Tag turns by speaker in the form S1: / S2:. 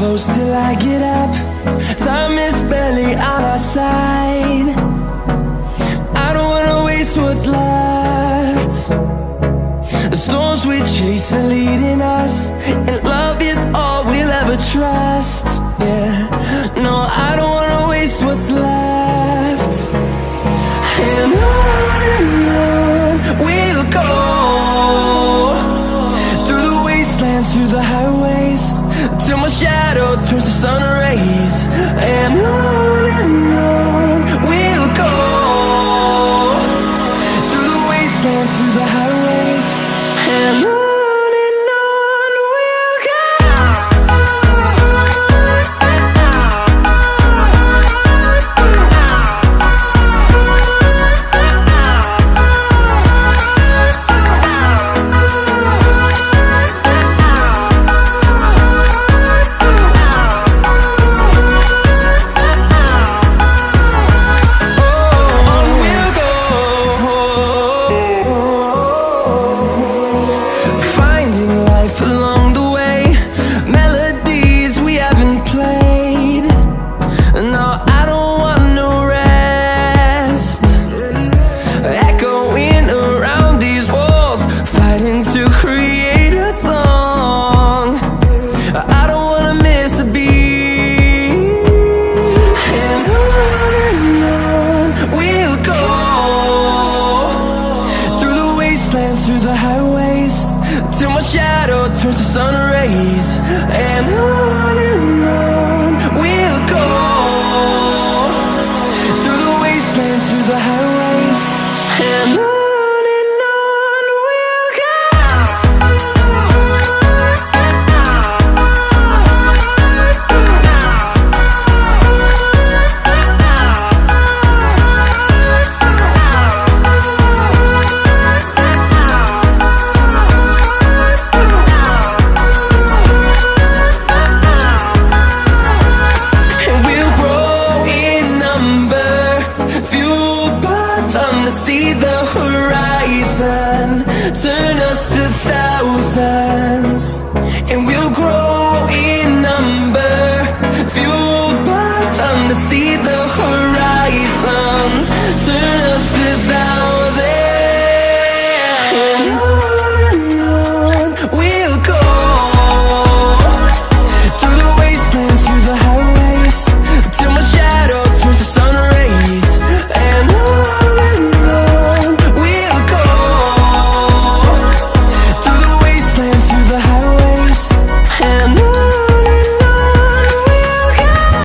S1: close till I get up. Time is barely on our side. I don't wanna waste what's left. The storms we chase are leading us, and love is all we'll ever trust. Yeah, no, I don't wanna waste what's left. And on we'll go, through the wastelands, through the highways, till my shadow turns to sun rays. And on we'll go, through the wastelands, through the highways, and on we'll go. Through the highways, till my shadow turns to sun rays. And on we'll go, through the wastelands, through the highways, and on we'll go. See the horizon turn us to thousands, and we'll grow in number, fueled by them to see the horizon.